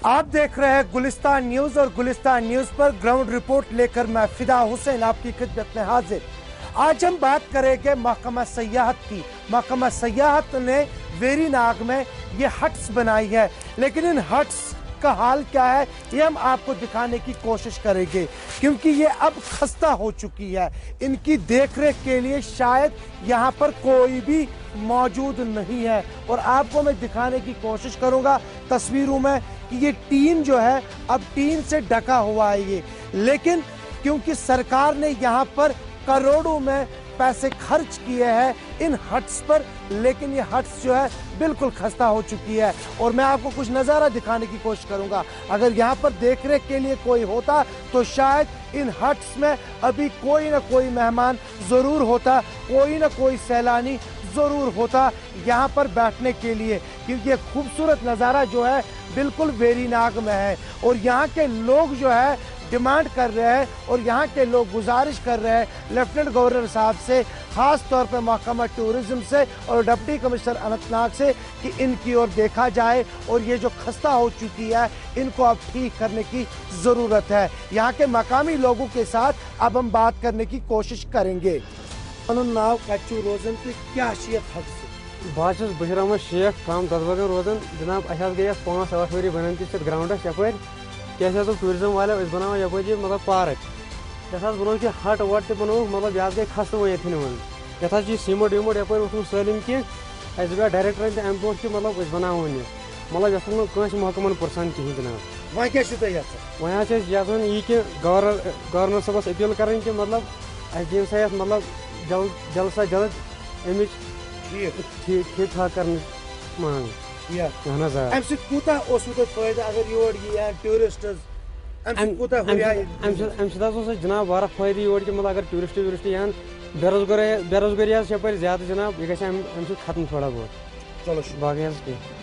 आप देख रहे हैं गुलिस्तान न्यूज और गुलिस्तान न्यूज पर ग्राउंड रिपोर्ट लेकर मैं फिदा हुसैन आपकी खिदमत में हाजिर। आज हम बात करेंगे महकमा सयाहत की। महकमा सयाहत ने वेरीनाग में ये हट्स बनाई है, लेकिन इन हट्स का हाल क्या है ये हम आपको दिखाने की कोशिश करेंगे, क्योंकि ये अब खस्ता हो चुकी है। इनकी देखरेख के लिए शायद यहाँ पर कोई भी मौजूद नहीं है, और आपको मैं दिखाने की कोशिश करूंगा तस्वीरों में कि ये टीन जो है अब टीन से ढका हुआ है ये, लेकिन क्योंकि सरकार ने यहाँ पर करोड़ों में पैसे खर्च किए हैं इन हट्स पर, लेकिन ये हट्स जो है बिल्कुल खस्ता हो चुकी है। और मैं आपको कुछ नज़ारा दिखाने की कोशिश करूंगा। अगर यहाँ पर देखरेख के लिए कोई होता तो शायद इन हट्स में अभी कोई ना कोई मेहमान ज़रूर होता, कोई ना कोई सैलानी ज़रूर होता यहाँ पर बैठने के लिए, क्योंकि ये खूबसूरत नज़ारा जो है बिल्कुल वेरीनाग में है। और यहाँ के लोग जो है डिमांड कर रहे हैं और यहाँ के लोग गुजारिश कर रहे हैं लेफ्टिनेंट गवर्नर साहब से, ख़ास तौर पर महकमा टूरिज़्म से और डिप्टी कमिश्नर अनंतनाग से, कि इनकी ओर देखा जाए और ये जो खस्ता हो चुकी है इनको अब ठीक करने की ज़रूरत है। यहाँ के मकामी लोगों के साथ अब हम बात करने की कोशिश करेंगे। नाव कचू रोजन तो क्या शेख हक से बहुत बशीर अहमद शेख काम दसबगन रोजान जनाब अस गई 5-8 वरी बन ग्राउंडस यप क्या टूरिज्म वाले बना यप मतलब पार्क ये बनो कि हट वट बनो मतलब यह गई खस्त वो ये वन ये सीमोट वीमोट यप सलम कह गया डायरेक्टर अम पे कि मतलब बनाव ये मतलब ये महकमन पुरसान कहें जनाब वह यहां यह कि गवर्नर साहब अपील करें कि मतलब दिन सा मतलब जल्द से जल्द अमिच ठीक ठाक करने मांग जनाब वारा फायदे योर कि मतलब अगर टूरिस्ट यहाँ बेरोजगारी यप ज्यादा जनाब यह गि खत्म थोड़ा बहुत। चलो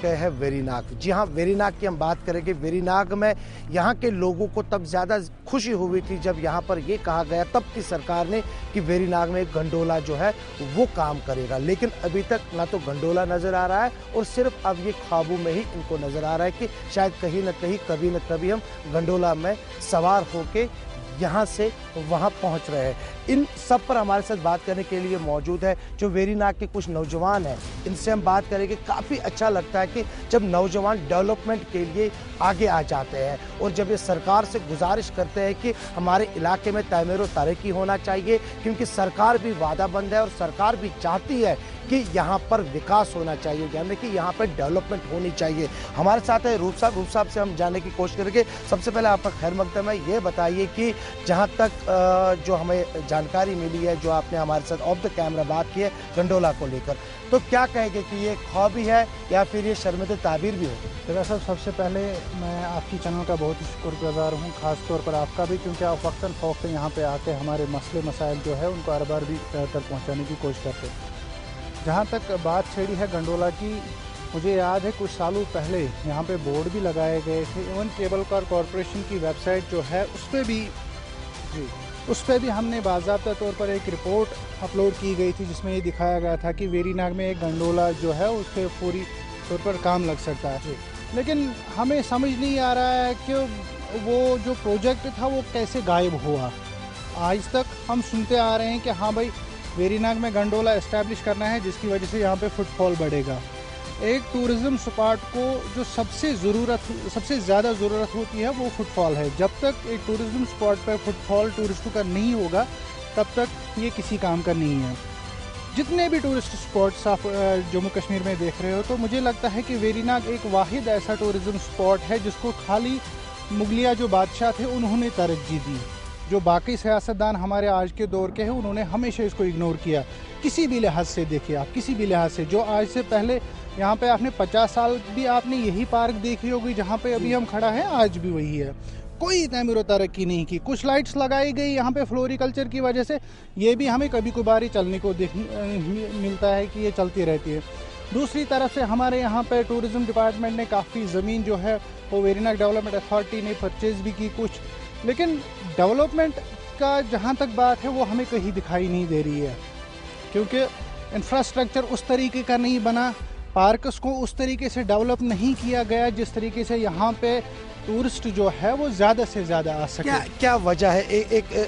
है वेरीनाग। जी हाँ, वेरीनाग की हम बात करेंगे। वेरीनाग में यहाँ के लोगों को तब ज़्यादा खुशी हुई थी जब यहाँ पर ये कहा गया तब की सरकार ने कि वेरीनाग में एक गंडोला जो है वो काम करेगा, लेकिन अभी तक ना तो गंडोला नज़र आ रहा है और सिर्फ अब ये ख्वाबों में ही इनको नज़र आ रहा है कि शायद कहीं ना कहीं कभी न कभी हम गंडोला में सवार होके यहाँ से वहाँ पहुँच रहे हैं। इन सब पर हमारे साथ बात करने के लिए मौजूद है जो वेरीनाग के कुछ नौजवान हैं, इनसे हम बात करेंगे। काफ़ी अच्छा लगता है कि जब नौजवान डेवलपमेंट के लिए आगे आ जाते हैं और जब ये सरकार से गुजारिश करते हैं कि हमारे इलाके में तमीर व तरक्की होना चाहिए, क्योंकि सरकार भी वादाबंद है और सरकार भी चाहती है कि यहाँ पर विकास होना चाहिए, यानी कि यहाँ पर डेवलपमेंट होनी चाहिए। हमारे साथ है रूप साहब से हम जानने की कोशिश करेंगे। सबसे पहले आपका खैर मकदम है, ये बताइए कि जहाँ तक जो हमें जानकारी मिली है, जो आपने हमारे साथ ऑफ द कैमरा बात की है गंडोला को लेकर, तो क्या कहेंगे कि ये ख्वाब ही है या फिर ये शर्मिंदा ताबीर भी होगी? जगह साहब, सबसे पहले मैं आपकी चैनल का बहुत ही शुक्रगुजार हूँ, ख़ास तौर पर आपका भी, क्योंकि आप वक्तन फ़ौक़्तन यहाँ पे आके हमारे मसले मसाइल जो है उनको हर बार भी तक पहुँचाने की कोशिश करते हैं। जहाँ तक बात छेड़ी है गंडोला की, मुझे याद है कुछ सालों पहले यहाँ पे बोर्ड भी लगाए गए थे। इवन केबल कार कॉरपोरेशन की वेबसाइट जो है उस पर भी हमने बाज़ाब्ता तौर पर एक रिपोर्ट अपलोड की गई थी जिसमें ये दिखाया गया था कि वेरीनाग में एक गंडोला जो है उस पर पूरी तौर पर काम लग सकता है। लेकिन हमें समझ नहीं आ रहा है कि वो जो प्रोजेक्ट था वो कैसे गायब हुआ। आज तक हम सुनते आ रहे हैं कि हाँ भाई वेरीनाग में गंडोला इस्टेब्लिश करना है जिसकी वजह से यहाँ पे फुटफॉल बढ़ेगा। एक टूरिज़्म स्पॉट को जो सबसे ज़्यादा ज़रूरत होती है वो फुटफॉल है। जब तक एक टूरिज़्म स्पॉट पर फुटफॉल टूरिस्टों का नहीं होगा तब तक ये किसी काम का नहीं है। जितने भी टूरिस्ट स्पॉट्स आप जम्मू कश्मीर में देख रहे हो, तो मुझे लगता है कि वेरीनाग एक वाहिद ऐसा टूरिज़्म स्पॉट है जिसको खाली मुगलिया जो बादशाह थे उन्होंने तरजीह दी। जो बाकी सियासतदान हमारे आज के दौर के हैं उन्होंने हमेशा इसको इग्नोर किया। किसी भी लिहाज से देखिए आप, किसी भी लिहाज से, जो आज से पहले यहाँ पे आपने 50 साल भी आपने यही पार्क देखी होगी जहाँ पे अभी हम खड़ा हैं, आज भी वही है। कोई तमीर व तरक्की नहीं की। कुछ लाइट्स लगाई गई यहाँ पे फ्लोरिकल्चर की वजह से, ये भी हमें कभी कभार चलने को मिलता है कि ये चलती रहती है। दूसरी तरफ से हमारे यहाँ पे टूरिज़्म डिपार्टमेंट ने काफ़ी ज़मीन जो है वो वेरीनाग डेवलपमेंट अथॉरिटी ने परचेज़ भी की कुछ, लेकिन डेवलपमेंट का जहाँ तक बात है वो हमें कहीं दिखाई नहीं दे रही है, क्योंकि इंफ्रास्ट्रक्चर उस तरीके का नहीं बना, पार्क्स को उस तरीके से डेवलप नहीं किया गया जिस तरीके से यहाँ पे टूरिस्ट जो है वो ज़्यादा से ज़्यादा आ सके। क्या वजह है?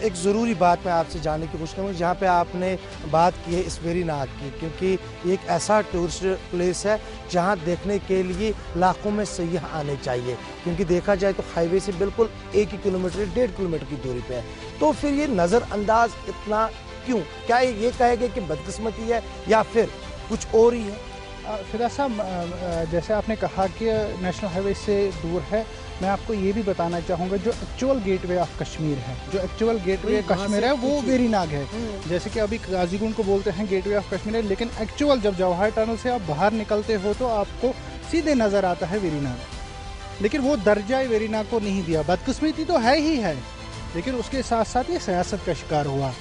एक ज़रूरी बात मैं आपसे जानने की कोशिश करूँगा, जहाँ पे आपने बात की है इस वेरी नाग की, क्योंकि ये एक ऐसा टूरिस्ट प्लेस है जहाँ देखने के लिए लाखों में सैयाह आने चाहिए, क्योंकि देखा जाए तो हाईवे से बिल्कुल 1 किलोमीटर 1.5 किलोमीटर की दूरी पे है। तो फिर ये नज़रअंदाज इतना क्यों? क्या ये कहेंगे कि बदकिस्मती है या फिर कुछ और ही है? फिदा साहब, जैसे आपने कहा कि नेशनल हाईवे से दूर है, मैं आपको ये भी बताना चाहूँगा जो एक्चुअल गेटवे ऑफ कश्मीर है, जो एक्चुअल गेटवे कश्मीर है वो वेरी नाग है। जैसे कि अभी गाजीगुंड को बोलते हैं गेटवे ऑफ कश्मीर है, लेकिन एक्चुअल जब जवाहर टनल से आप बाहर निकलते हो तो आपको सीधे नज़र आता है वेरी नाग। लेकिन वो दर्जा वेरी नाग को नहीं दिया। बदकिस्मती तो है ही है, लेकिन उसके साथ साथ ये सियासत का शिकार हुआ।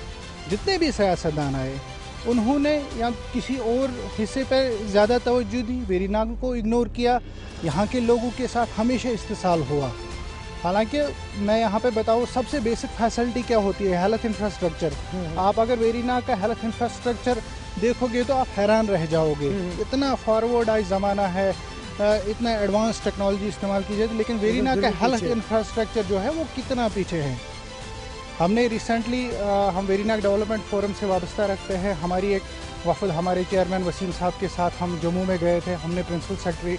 जितने भी सियासतदान आए उन्होंने या किसी और हिस्से पर ज़्यादा तवज्जो दी, वेरी नाग को इग्नोर किया। यहाँ के लोगों के साथ हमेशा इस्तेसाल हुआ। हालांकि मैं यहाँ पे बताऊँ, सबसे बेसिक फैसिलिटी क्या होती है? Health infrastructure. आप अगर वेरी नाग का हेल्थ इंफ्रास्ट्रक्चर देखोगे तो आप हैरान रह जाओगे। इतना फॉरवर्ड आज ज़माना है, इतना एडवांस टेक्नोलॉजी इस्तेमाल की जाती है, लेकिन वेरी नाग का हेल्थ इंफ्रास्ट्रक्चर जो है वो कितना पीछे है। हमने रिसेंटली हम वेरी नाग डेवलपमेंट फोरम से वाबस्ता रखते हैं। हमारी एक वफद हमारे चेयरमैन वसीम साहब के साथ हम जम्मू में गए थे। हमने प्रिंसिपल सेक्रेटरी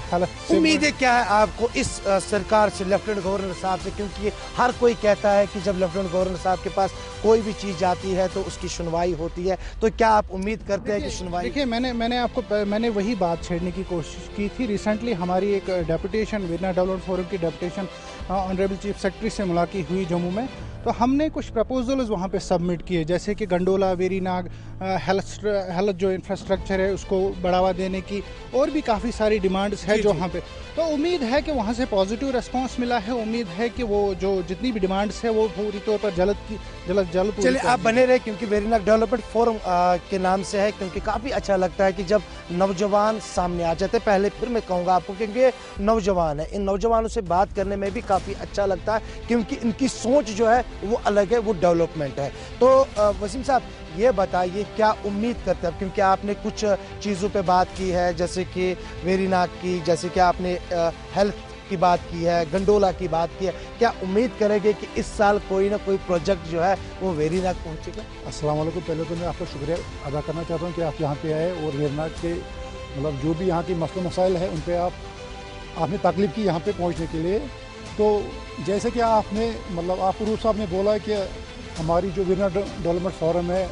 हेल्थ। उम्मीदें क्या है आपको इस सरकार से, लेफ्टिनेंट गवर्नर साहब से? क्योंकि हर कोई कहता है कि जब लेफ्टिनेंट गवर्नर साहब के पास कोई भी चीज़ आती है तो उसकी सुनवाई होती है, तो क्या आप उम्मीद करते हैं कि सुनवाई? देखिए, मैंने वही बात छेड़ने की कोशिश की थी। रिसेंटली हमारी एक डेपुटेशन, वेरी नाग डेवलपमेंट फोरम की डेपुटेशन ऑनरेबल चीफ सेक्रेटरी से मुलाकात हुई जम्मू में, तो हमने कुछ प्रपोजल्स वहाँ पे सबमिट किए, जैसे कि गंडोला वेरी नाग हेल्थ जो इंफ्रास्ट्रक्चर है उसको बढ़ावा देने की, और भी काफ़ी सारी डिमांड्स है जो वहाँ पे। तो उम्मीद है कि वहाँ से पॉजिटिव रिस्पांस मिला है। उम्मीद है कि वो जो जितनी भी डिमांड्स है वो पूरी तौर पर जल्द चलिए आप बने रहे, क्योंकि वेरी नाग डेवलपमेंट फोरम के नाम से है, क्योंकि काफ़ी अच्छा लगता है कि जब नौजवान सामने आ जाते। पहले फिर मैं कहूँगा आपको, क्योंकि नौजवान है, इन नौजवानों से बात करने में भी काफ़ी अच्छा लगता है, क्योंकि इनकी सोच जो है वो अलग है, वो डेवलपमेंट है। तो वसीम साहब, ये बताइए क्या उम्मीद करते हैं, क्योंकि आपने कुछ चीज़ों पे बात की है, जैसे कि वेरी नाग की, जैसे कि आपने हेल्थ की बात की है, गंडोला की बात की है, क्या उम्मीद करेंगे कि इस साल कोई ना कोई प्रोजेक्ट जो है वो वेरी नाग पहुँचेगा? अस्सलाम वालेकुम। पहले तो मैं आपका शुक्रिया अदा करना चाहता हूँ कि आप यहाँ पे आए और वेरी नाग के मतलब जो भी यहाँ की मसले मसाइल है उन पर आपने तकलीफ की यहाँ पे पहुँचने के लिए। तो जैसे कि आपने मतलब आप रूफ साहब ने बोला कि हमारी जो वेरी नाग डेवलपमेंट फोरम है,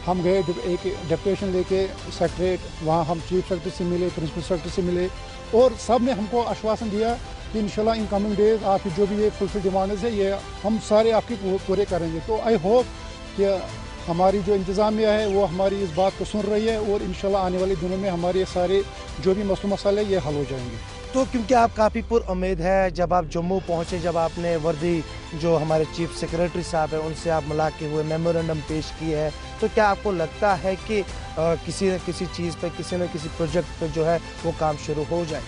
हम गए एक डेपुटेशन लेके सेक्रेटरीट, वहाँ हम चीफ सेक्रेटरी से मिले, प्रिंसिपल सेक्रेटरी से मिले, और सब ने हमको आश्वासन दिया कि इंशाल्लाह इन कमिंग डेज आपकी जो भी ये फुलफिल डिमांड्स है ये हम सारे आपकी पूरे करेंगे। तो आई होप कि हमारी जो इंतज़ामिया है वो हमारी इस बात को सुन रही है और इंशाल्लाह आने वाले दिनों में हमारे सारे जो भी मसले मसाले ये हल हो जाएंगे। तो क्योंकि आप काफ़ी पुरुम्मीद है, जब आप जम्मू पहुँचे, जब आपने वर्दी जो हमारे चीफ सेक्रेटरी साहब है उनसे आप मुलाकात हुए, मेमोरेंडम पेश किए है, तो क्या आपको लगता है कि किसी न किसी चीज़ पे, किसी न किसी प्रोजेक्ट पे जो है वो काम शुरू हो जाए?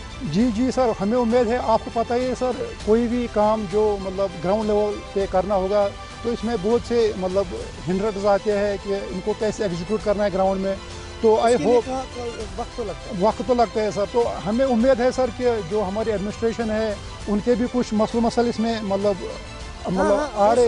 जी सर, हमें उम्मीद है। आपको पता ही है सर, कोई भी काम जो मतलब ग्राउंड लेवल पे करना होगा तो इसमें बहुत से मतलब हिंड्रेंस आते हैं कि इनको कैसे एग्जीक्यूट करना है ग्राउंड में। तो आई होप वक्त तो लगता है सर। तो हमें उम्मीद है सर कि जो हमारी एडमिनिस्ट्रेशन है उनके भी कुछ मसले इसमें मतलब आड़े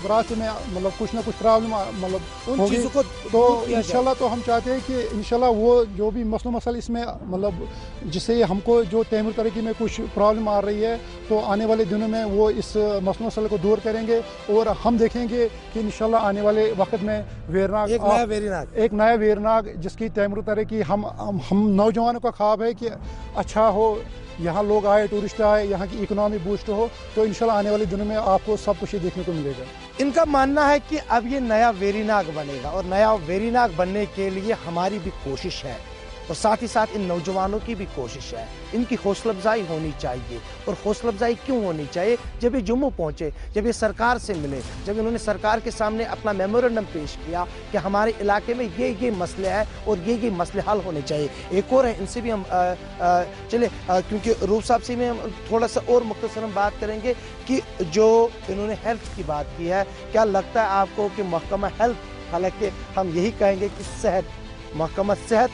रास्ते में मतलब कुछ ना कुछ प्रॉब्लम मतलब उन चीज़ों को तो इंशाल्लाह तो हम चाहते हैं कि इंशाल्लाह वो जो भी मसले इसमें मतलब जिससे हमको जो तैमूर तरीके में कुछ प्रॉब्लम आ रही है तो आने वाले दिनों में वो इस मसले को दूर करेंगे और हम देखेंगे कि इंशाल्लाह आने वाले वक्त में एक नया वेरी नाग जिसकी तैमूर तरीके हम नौजवानों का ख्वाब है कि अच्छा हो, यहाँ लोग आए, टूरिस्ट आए, यहाँ की इकोनॉमी बूस्ट हो, तो इंशाल्लाह आने वाले दिनों में आपको सब कुछ देखने को मिलेगा। इनका मानना है कि अब ये नया वेरी नाग बनेगा और नया वेरी नाग बनने के लिए हमारी भी कोशिश है और साथ ही साथ इन नौजवानों की भी कोशिश है। इनकी हौसला अफजाई होनी चाहिए। और हौसला अफजाई क्यों होनी चाहिए? जब ये जम्मू पहुँचे, जब ये सरकार से मिले, जब इन्होंने सरकार के सामने अपना मेमोरेंडम पेश किया कि हमारे इलाके में ये मसले हैं और ये मसले हल होने चाहिए। एक और है, इनसे भी हम चले क्योंकि रूफ साहब से हम थोड़ा सा और मुख्तसरन बात करेंगे कि जो इन्होंने हेल्थ की बात की है, क्या लगता है आपको कि महकमा हेल्थ, हालांकि हम यही कहेंगे कि सेहत, महकमा सेहत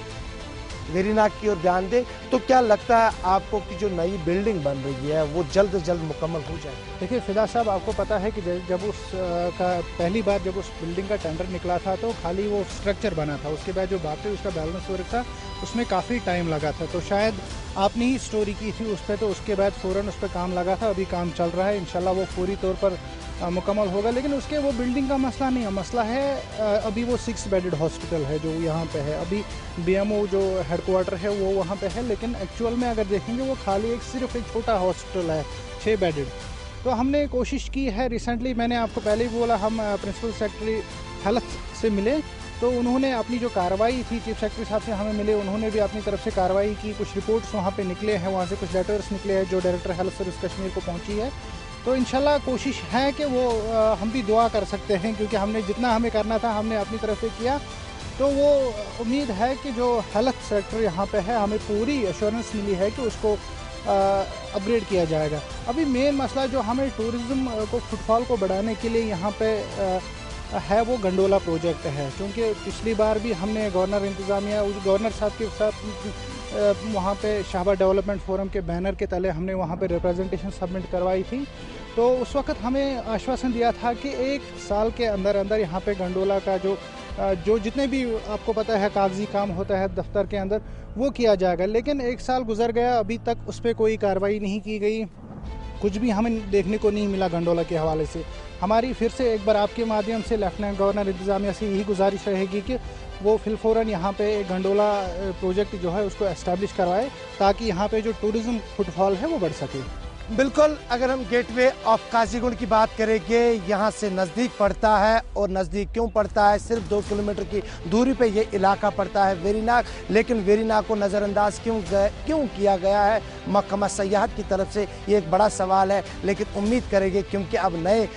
वेरीनाग की ओर ध्यान दे, तो क्या लगता है आपको कि जो नई बिल्डिंग बन रही है वो जल्द से जल्द मुकम्मल हो जाए? देखिए फिदा साहब, आपको पता है कि जब उस का पहली बार जब उस बिल्डिंग का टेंडर निकला था तो खाली वो स्ट्रक्चर बना था, उसके बाद जो बाकी उसका बैलेंस वर्क था उसमें काफ़ी टाइम लगा था। तो शायद आपने ही स्टोरी की थी उस पर, तो उसके बाद फ़ौरन उस पर काम लगा था। अभी काम चल रहा है, इंशाल्लाह वो पूरी तौर पर मुकम्मल होगा। लेकिन उसके वो बिल्डिंग का मसला नहीं है, मसला है अभी वो 6 बेडेड हॉस्पिटल है जो यहाँ पे है। अभी BMO जो हेडक्वार्टर है वो वहाँ पे है, लेकिन एक्चुअल में अगर देखेंगे वो खाली सिर्फ एक छोटा हॉस्पिटल है 6 बेडेड। तो हमने कोशिश की है, रिसेंटली मैंने आपको पहले ही बोला, हम प्रिंसिपल सेक्रेटरी हेल्थ से मिले तो उन्होंने अपनी जो कार्रवाई थी, चीफ सेक्रेटरी साहब से हमें मिले, उन्होंने भी अपनी तरफ से कार्रवाई की। कुछ रिपोर्ट्स वहाँ पे निकले हैं, वहाँ से कुछ लेटर्स निकले हैं जो डायरेक्टर हेल्थ सर्विस कश्मीर को पहुँची है। तो इंशाल्लाह कोशिश है कि वो हम भी दुआ कर सकते हैं, क्योंकि हमने जितना हमें करना था हमने अपनी तरफ से किया। तो वो उम्मीद है कि जो हेल्थ सेक्टर यहाँ पे है, हमें पूरी एश्योरेंस मिली है कि उसको अपग्रेड किया जाएगा। अभी मेन मसला जो हमें टूरिज़्म को फुटफॉल को बढ़ाने के लिए यहाँ पे है वो गंडोला प्रोजेक्ट है, क्योंकि पिछली बार भी हमने गवर्नर इंतज़ामिया गवर्नर साहब के साथ वहाँ पे शाहबाद डेवलपमेंट फोरम के बैनर के तले हमने वहाँ पे रिप्रेजेंटेशन सबमिट करवाई थी। तो उस वक्त हमें आश्वासन दिया था कि 1 साल के अंदर अंदर यहाँ पे गंडोला का जो जितने भी आपको पता है कागजी काम होता है दफ्तर के अंदर वो किया जाएगा। लेकिन 1 साल गुजर गया, अभी तक उस पर कोई कार्रवाई नहीं की गई, कुछ भी हमें देखने को नहीं मिला गंडोला के हवाले से। हमारी फिर से एक बार आपके माध्यम से लेफ्टिनेंट गवर्नर इंतज़ामिया से यही गुजारिश रहेगी कि वो फिलफौरन यहाँ पे एक गंडोला प्रोजेक्ट जो है उसको एस्टैब्लिश करवाए, ताकि यहाँ पे जो टूरिज़्म फुटफॉल है वो बढ़ सके। बिल्कुल, अगर हम गेटवे ऑफ काजीगुंड की बात करेंगे, यहाँ से नज़दीक पड़ता है। और नज़दीक क्यों पड़ता है? सिर्फ 2 किलोमीटर की दूरी पे ये इलाका पड़ता है वेरीनाग। लेकिन वेरीनाग को नज़रअंदाज क्यों किया गया है महकमा सयाहत की तरफ से, ये एक बड़ा सवाल है। लेकिन उम्मीद करेंगे, क्योंकि अब नए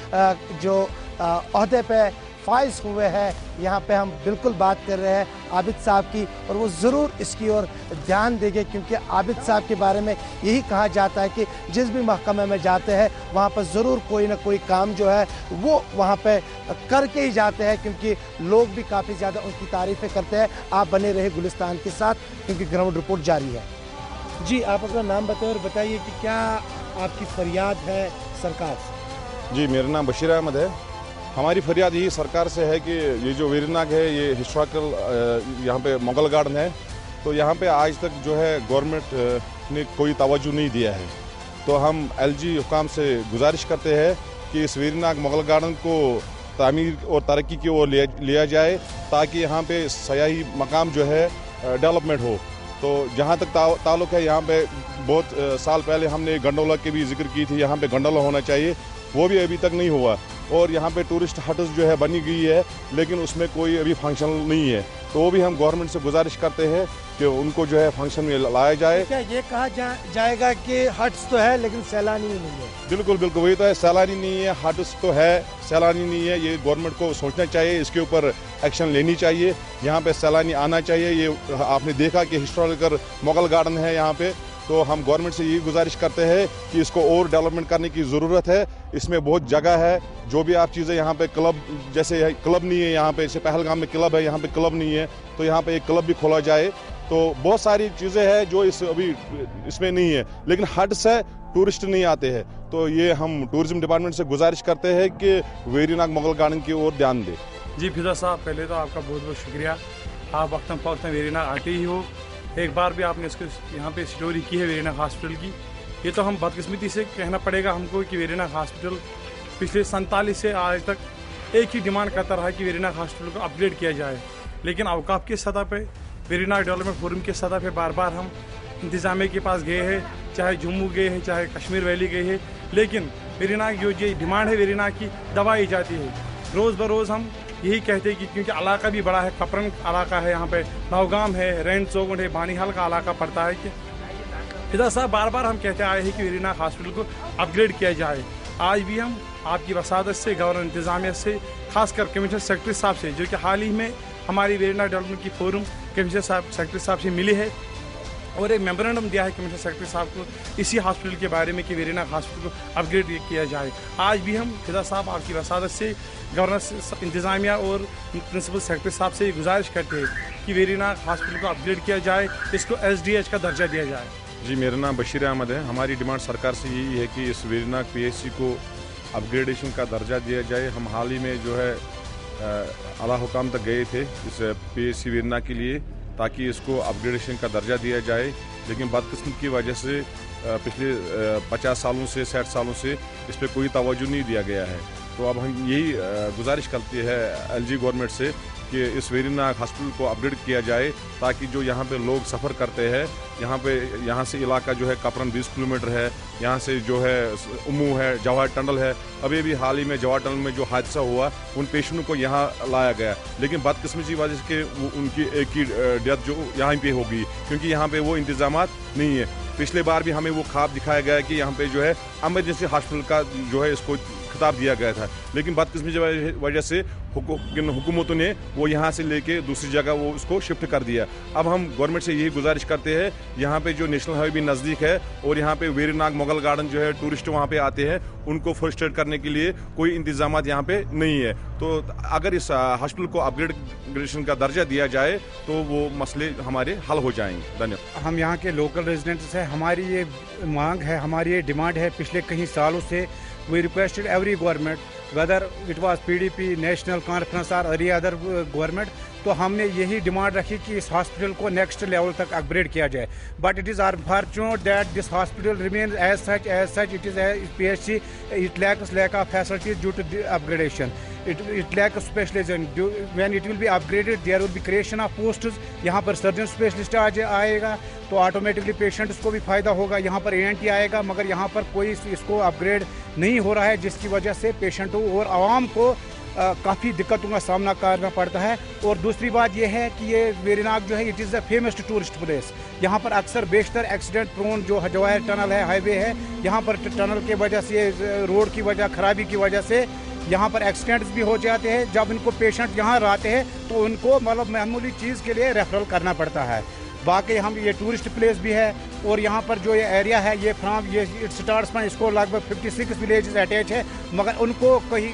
जो ओहदे पे फाइज हुए हैं, यहाँ पे हम बिल्कुल बात कर रहे हैं आबिद साहब की, और वो ज़रूर इसकी ओर ध्यान देंगे, क्योंकि आबिद साहब के बारे में यही कहा जाता है कि जिस भी महकमे में जाते हैं वहाँ पर ज़रूर कोई ना कोई काम जो है वो वहाँ पे करके ही जाते हैं, क्योंकि लोग भी काफ़ी ज़्यादा उनकी तारीफ़ें करते हैं। आप बने रहे गुलिस्तान के साथ, क्योंकि ग्राउंड रिपोर्ट जारी है। जी, आप अपना नाम बताएं और बताइए कि क्या आपकी फरियाद है सरकार से? जी, मेरा नाम बशीर अहमद है। हमारी फरियाद यही सरकार से है कि ये जो वेरीनाग है ये हिस्टोरिकल यहाँ पे मुगल गार्डन है, तो यहाँ पे आज तक जो है गवर्नमेंट ने कोई तवज्जो नहीं दिया है। तो हम LG हुकाम से गुजारिश करते हैं कि इस वेरीनाग मुगल गार्डन को तामीर और तरक्की की ओर लिया जाए, ताकि यहाँ पे सयाही मकाम जो है डेवलपमेंट हो। तो जहाँ तक ताल्लुक़ है, यहाँ पे बहुत साल पहले हमने गंडोला की भी जिक्र की थी, यहाँ पे गंडोला होना चाहिए, वो भी अभी तक नहीं हुआ। और यहाँ पे टूरिस्ट हट्स जो है बनी गई है, लेकिन उसमें कोई अभी फंक्शनल नहीं है। तो वो भी हम गवर्नमेंट से गुजारिश करते हैं कि उनको जो है फंक्शन में लाया जाए। क्या ये कहा जाएगा कि हट्स तो है लेकिन सैलानी नहीं है? बिल्कुल बिल्कुल, वही तो है, सैलानी नहीं है, हट्स तो है, सैलानी नहीं है। ये गवर्नमेंट को सोचना चाहिए, इसके ऊपर एक्शन लेनी चाहिए। यहाँ पे सैलानी आना चाहिए। ये आपने देखा कि हिस्टोरिकल मुगल गार्डन है यहाँ पे, तो हम गवर्नमेंट से यही गुजारिश करते हैं कि इसको और डेवलपमेंट करने की ज़रूरत है। इसमें बहुत जगह है, जो भी आप चीज़ें यहाँ पे क्लब, जैसे क्लब नहीं है यहाँ पे, जैसे पहलगाम में क्लब है, यहाँ पे क्लब नहीं है, तो यहाँ पे एक क्लब भी खोला जाए। तो बहुत सारी चीज़ें हैं जो अभी इसमें नहीं है, लेकिन हट से टूरिस्ट नहीं आते हैं। तो ये हम टूरिज्म डिपार्टमेंट से गुजारिश करते हैं कि वेरीनाग मुगल गार्डन की ओर ध्यान दें। जी फिदा साहब, पहले तो आपका बहुत बहुत शुक्रिया। आप वक्तन फ़वक्तन वेरीनाग आते ही हो। एक बार भी आपने इसको यहाँ पे स्टोरी की है वेरीनाग हॉस्पिटल की। ये तो हम बदकिस्मती से कहना पड़ेगा हमको कि वेरीनाग हॉस्पिटल पिछले 47 से आज तक एक ही डिमांड करता रहा कि वेरीनाग हॉस्पिटल को अपग्रेड किया जाए। लेकिन अवकाफ की सतह पे, वेरीनाग डेवलपमेंट फोरम की सतह पे बार बार हम इंतज़ामिया के पास गए हैं, चाहे जम्मू गए हैं, चाहे कश्मीर वैली गए हैं, लेकिन वेरीनाग जो ये डिमांड है वेरीनाग की दबाई जाती है। रोज़ बरोज़ हम यही कहते हैं कि क्योंकि इलाका भी बड़ा है, कपरन इलाका है, यहाँ पे नौगाम है, रैन चौगुंड है, बानीहाल का इलाका पड़ता है। कि फिदा साहब बार बार हम कहते आए हैं कि वेरीनाग हॉस्पिटल को अपग्रेड किया जाए। आज भी हम आपकी वसादत से, गवर्नर इंतज़ामिया से, खासकर कमिश्नर सेक्रेटरी साहब से, जो कि हाल ही में हमारी वेरीनाग डेवलपमेंट की फोरम कमिश्नर सेक्रेटरी साहब से मिली है, और एक मेमोरेंडम दिया है कमिश्नर सेक्रेटरी साहब को इसी हॉस्पिटल के बारे में कि वेरीनाग हॉस्पिटल को अपग्रेड किया जाए। आज भी हम फिदा साहब आपकी वसादत से गवर्नर इंतज़ामिया और प्रिंसिपल सेक्रेटरी साहब से गुजारिश करते हैं कि वेरीनाग हॉस्पिटल को अपग्रेड किया जाए, इसको SDH का दर्जा दिया जाए। जी, मेरा नाम बशीर अहमद है। हमारी डिमांड सरकार से यही है कि इस वेरीनाग PHC को अपग्रेडेशन का दर्जा दिया जाए। हम हाल ही में जो है आला हुकाम तक गए थे इस PHC वेरीनाग के लिए, ताकि इसको अपग्रेडेशन का दर्जा दिया जाए, लेकिन बदकिस्मती की वजह से पिछले 50 सालों से 60 सालों से इस पर कोई तवज्जो नहीं दिया गया है। तो अब हम यही गुजारिश करते हैं LG गवर्नमेंट से कि इस वेरीनाग हॉस्पिटल को अपग्रेड किया जाए, ताकि जो यहाँ पे लोग सफ़र करते हैं, यहाँ से इलाका जो है कपरन 20 किलोमीटर है, यहाँ से जो है उमू है, जवाहर टनल है। अभी भी हाल ही में जवाहर टनल में जो हादसा हुआ, उन पेशेंटों को यहाँ लाया गया, लेकिन बदकिस्मती की वजह से उनकी एक ही डेथ जो यहाँ पे होगी, क्योंकि यहाँ पे वो इंतजामात नहीं है। पिछले बार भी हमें वो ख्वाब दिखाया गया कि यहाँ पे जो है एमरजेंसी हॉस्पिटल का जो है इसको खिताब दिया गया था, लेकिन बदकिस्मती की वजह से हुकूमतों ने वो यहाँ से लेके दूसरी जगह वो उसको शिफ्ट कर दिया। अब हम गवर्नमेंट से यही गुजारिश करते हैं, यहाँ पे जो नेशनल हाईवे भी नज़दीक है और यहाँ पे वेरीनाग मुगल गार्डन जो है टूरिस्ट वहाँ पे आते हैं, उनको फर्स्ट एड करने के लिए कोई इंतजाम यहाँ पे नहीं है। तो अगर इस हॉस्पिटल को अपग्रेडेशन का दर्जा दिया जाए तो वो मसले हमारे हल हो जाएंगे। धन्यवाद। हम यहाँ के लोकल रेजिडेंट्स हैं, हमारी ये मांग है, हमारी ये डिमांड है पिछले कई सालों से। We requested every government, whether it was PDP, National Conference or any other government, तो हमने यही डिमांड रखी कि इस हॉस्पिटल को नेक्स्ट लेवल तक अपग्रेड किया जाए। But it is unfortunate that this hospital remains as such it is PHC, it lacks of facilities due to upgradation, it lacks specialization. When it will be upgraded, there will be creation of posts. यहाँ पर surgeon specialist आएगा तो automatically patients को भी फ़ायदा होगा। यहाँ पर ANT आएगा, मगर यहाँ पर कोई इसको अपग्रेड नहीं हो रहा है, जिसकी वजह से पेशेंटों और आवाम को काफ़ी दिक्कतों का सामना करना पड़ता है। और दूसरी बात यह है कि ये वेरीनाग जो है it is a famous tourist place. यहाँ पर अक्सर बेशतर एक्सीडेंट प्रोन जो जवाहर टनल है, हाईवे है, यहाँ पर टनल के वजह से, रोड की वजह, खराबी की वजह से यहाँ पर एक्सीडेंट्स भी हो जाते हैं। जब इनको पेशेंट यहाँ आते हैं तो उनको मतलब मामूली चीज़ के लिए रेफरल करना पड़ता है। बाकी हम ये टूरिस्ट प्लेस भी है और यहाँ पर जो ये एरिया है ये इट स्टार्ट्स में इसको लगभग 56 विलेजेस अटैच है, मगर उनको कहीं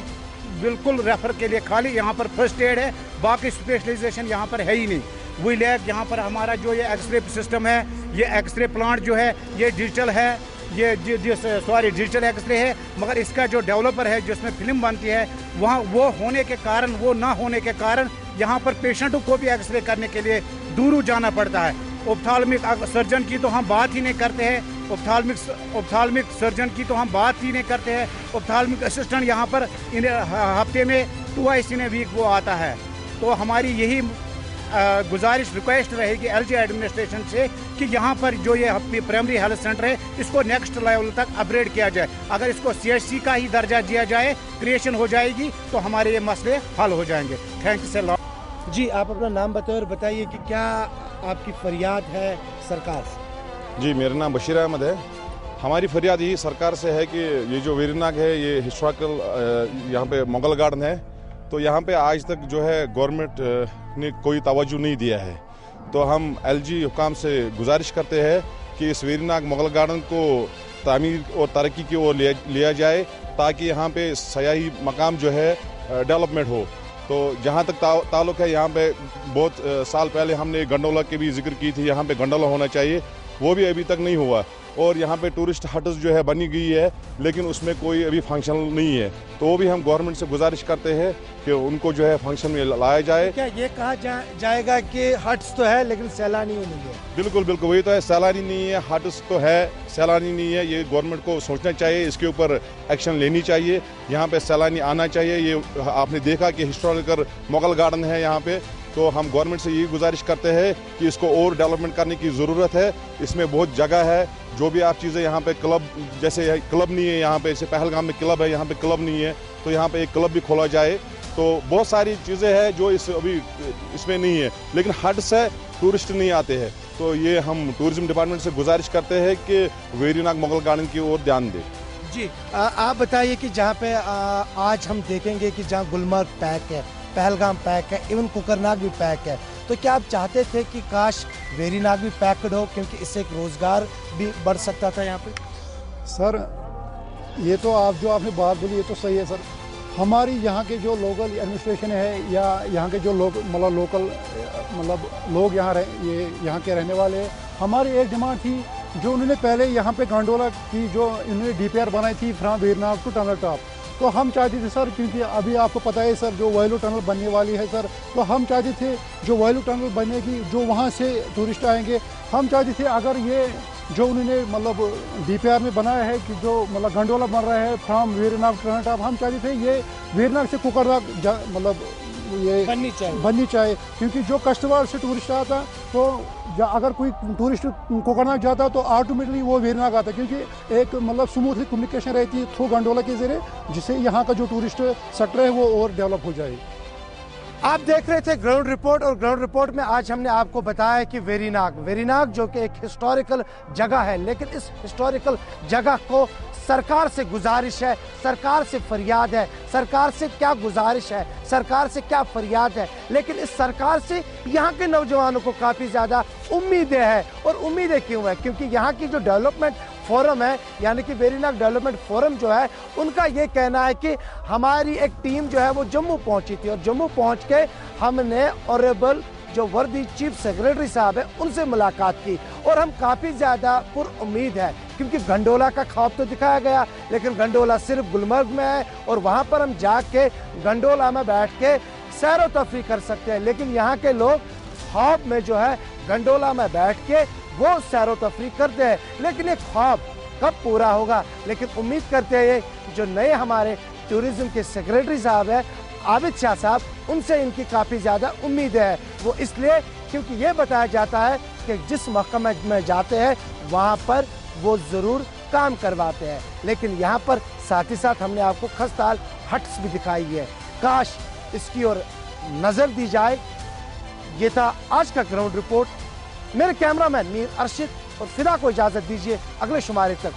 बिल्कुल रेफर के लिए खाली यहाँ पर फर्स्ट एड है, बाकी स्पेशलाइजेशन यहाँ पर है ही नहीं। वही लैब यहाँ पर हमारा जो ये एक्सरे सिस्टम है, ये एक्सरे प्लांट जो है ये डिजिटल है, ये डिजिटल एक्सरे है, मगर इसका जो डेवलपर है जिसमें फिल्म बनती है वहाँ वो होने के कारण, वो ना होने के कारण यहाँ पर पेशेंटों को भी एक्सरे करने के लिए दूर जाना पड़ता है। ऑप्थाल्मिक सर्जन की तो हम बात ही नहीं करते हैं, ऑप्थाल्मिक सर्जन की तो हम बात ही नहीं करते हैं। ऑप्थाल्मिक असिस्टेंट यहाँ पर हफ्ते में 2 इन ए वीक वो आता है। तो हमारी यही गुजारिश रिक्वेस्ट रहेगी LG एडमिनिस्ट्रेशन से कि यहाँ पर जो ये प्राइमरी हेल्थ सेंटर है इसको नेक्स्ट लेवल तक अपग्रेड किया जाए। अगर इसको CHC का ही दर्जा दिया जाए, क्रिएशन हो जाएगी, तो हमारे ये मसले हल हो जाएंगे। Thank you sir. जी, आप अपना नाम बताइए और बताइए कि क्या आपकी फरियाद है सरकार से। जी, मेरा नाम बशीर अहमद है। हमारी फरियाद यही सरकार से है कि ये जो वेरीनाग है ये हिस्टोरिकल यहाँ पे मुगल गार्डन है, तो यहाँ पे आज तक जो है गवर्नमेंट ने कोई तवज्जो नहीं दिया है। तो हम LG हुकाम से गुजारिश करते हैं कि इस वेरीनाग मुगल गार्डन को तामीर और तरक्की की ओर लिया जाए, ताकि यहाँ पे सयाही मकाम जो है डेवलपमेंट हो। तो जहाँ तक ताल्लुक़ है, यहाँ पे बहुत साल पहले हमने गंडोला की भी जिक्र की थी, यहाँ पे गंडोला होना चाहिए, वो भी अभी तक नहीं हुआ। और यहाँ पे टूरिस्ट हट्स जो है बनी गई है, लेकिन उसमें कोई अभी फंक्शन नहीं है। तो वो भी हम गवर्नमेंट से गुजारिश करते हैं कि उनको जो है फंक्शन में लाया जाए। क्या ये कहा जाएगा कि हट्स तो है लेकिन सैलानी नहीं है? बिल्कुल बिल्कुल, वही तो है, सैलानी नहीं है, हट्स तो है, सैलानी नहीं है। ये गवर्नमेंट को सोचना चाहिए, इसके ऊपर एक्शन लेनी चाहिए। यहाँ पे सैलानी आना चाहिए। ये आपने देखा कि हिस्टोरिकल मुगल गार्डन है यहाँ पे, तो हम गवर्नमेंट से यही गुजारिश करते हैं कि इसको और डेवलपमेंट करने की ज़रूरत है। इसमें बहुत जगह है, जो भी आप चीज़ें यहाँ पे क्लब, जैसे क्लब नहीं है यहाँ पे, जैसे पहलगाम में क्लब है, यहाँ पे क्लब नहीं है, तो यहाँ पे एक क्लब भी खोला जाए। तो बहुत सारी चीज़ें हैं जो अभी इसमें नहीं है, लेकिन हट से टूरिस्ट नहीं आते हैं। तो ये हम टूरिज्म डिपार्टमेंट से गुजारिश करते हैं कि वेरीनाग मुगल गार्डन की ओर ध्यान दें। जी, आप बताइए कि जहाँ पे आज हम देखेंगे कि जहाँ गुलमर्ग पैक है, पहलगाम पैक है, इवन कुकरनाग भी पैक है, तो क्या आप चाहते थे कि काश वेरीनाग भी पैक्ड हो, क्योंकि इससे एक रोज़गार भी बढ़ सकता था यहाँ पे? सर, ये तो आप जो आपने बात बोली ये तो सही है सर, हमारी यहाँ के जो लोकल एडमिनिस्ट्रेशन है या यहाँ के जो लोकल लोग यहाँ के रहने वाले हैं, हमारी एक डिमांड थी जो उन्होंने पहले यहाँ पे गंडोला की जो इन्होंने DPR बनाई थी फ्रॉम वीरनाग टू टनल टॉप, तो हम चाहते थे सर, क्योंकि अभी आपको पता है सर जो वायलू टनल बनने वाली है सर, तो हम चाहते थे जो वायलू टनल बनेगी जो वहाँ से टूरिस्ट आएंगे, हम चाहते थे अगर ये जो उन्होंने DPR में बनाया है कि जो गंडोला बन रहा है फ्रॉम वीरनाग टू टनल टॉप, हम चाहते थे ये वीरनाग से कुकरनाग ये बननी चाहिए क्योंकि जो कष्टवाड़ से टूरिस्ट आता तो अगर कोई टूरिस्ट कोकरनाग जाता तो ऑटोमेटिकली वो वीरनाग आता, क्योंकि एक स्मूथली कम्युनिकेशन रहती है थ्रू गंडोला के जरिए, जिससे यहाँ का जो टूरिस्ट सेक्टर है वो और डेवलप हो जाए। आप देख रहे थे ग्राउंड रिपोर्ट, और ग्राउंड रिपोर्ट में आज हमने आपको बताया कि वेरीनाग जो कि एक हिस्टोरिकल जगह है, लेकिन इस हिस्टोरिकल जगह को सरकार से गुजारिश है, सरकार से फरियाद है, सरकार से क्या गुजारिश है, सरकार से क्या फरियाद है, लेकिन इस सरकार से यहाँ के नौजवानों को काफ़ी ज़्यादा उम्मीदें हैं। और उम्मीदें क्यों है? क्योंकि यहाँ की जो डेवलपमेंट फोरम है, यानी कि वेरीनाग डेवलपमेंट फोरम जो है, उनका ये कहना है कि हमारी एक टीम जो है वो जम्मू पहुंची थी और जम्मू पहुंच के हमने ऑनरेबल जो वर्दी चीफ सेक्रेटरी साहब है उनसे मुलाकात की और हम काफ़ी ज़्यादा पुरुम्मीद है, क्योंकि गंडोला का ख्वाब तो दिखाया गया, लेकिन गंडोला सिर्फ गुलमर्ग में है और वहाँ पर हम जाके गंडोला में बैठ के सैर व तफरी कर सकते हैं, लेकिन यहाँ के लोग ख्वाब में जो है गंडोला में बैठ के वो सैर व तफरी करते हैं, लेकिन ये ख्वाब कब पूरा होगा? लेकिन उम्मीद करते हैं जो नए हमारे टूरिज्म के सेक्रेटरी साहब हैं आबिद शाह साहब, उनसे इनकी काफ़ी ज़्यादा उम्मीद है। वो इसलिए क्योंकि ये बताया जाता है कि जिस महकमे में जाते हैं वहाँ पर वो ज़रूर काम करवाते हैं, लेकिन यहाँ पर साथ ही साथ हमने आपको खस्ताहाल हट्स भी दिखाई है। काश इसकी ओर नज़र दी जाए। ये था आज का ग्राउंड रिपोर्ट। मेरे कैमरामैन मीर अरशद और फिदा को इजाज़त दीजिए। अगले शुमारे तक